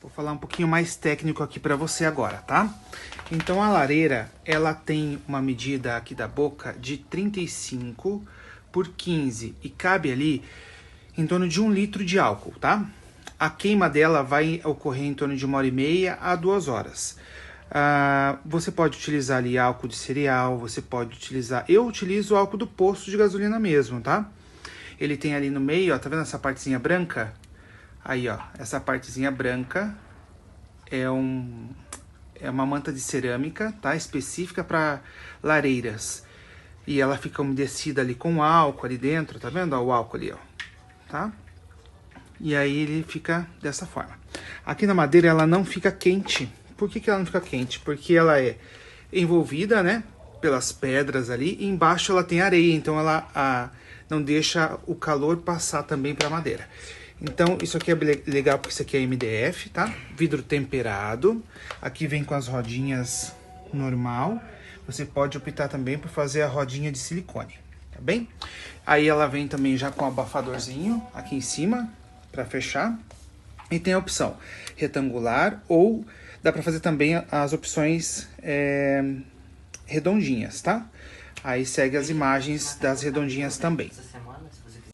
Vou falar um pouquinho mais técnico aqui para você agora, tá? Então a lareira, ela tem uma medida aqui da boca de 35 por 15 e cabe ali em torno de 1 litro de álcool, tá? A queima dela vai ocorrer em torno de 1h30 a 2 horas. Você pode utilizar ali álcool de cereal, você pode utilizar... Eu utilizo o álcool do posto de gasolina mesmo, tá? Ele tem ali no meio, ó, tá vendo essa partezinha branca? Aí, ó, essa partezinha branca é uma manta de cerâmica, tá? Específica para lareiras. E ela fica umedecida ali com álcool ali dentro, tá vendo? Ó, o álcool ali, ó, tá? E aí ele fica dessa forma. Aqui na madeira ela não fica quente. Por que ela não fica quente? Porque ela é envolvida, né, pelas pedras ali, e embaixo ela tem areia, então ela não deixa o calor passar também para a madeira. Então isso aqui é legal porque isso aqui é MDF, tá? Vidro temperado. Aqui vem com as rodinhas normal. Você pode optar também por fazer a rodinha de silicone, tá bem? Aí ela vem também já com o abafadorzinho aqui em cima para fechar. E tem a opção retangular ou dá para fazer também as opções redondinhas, tá? Aí segue as imagens das redondinhas também.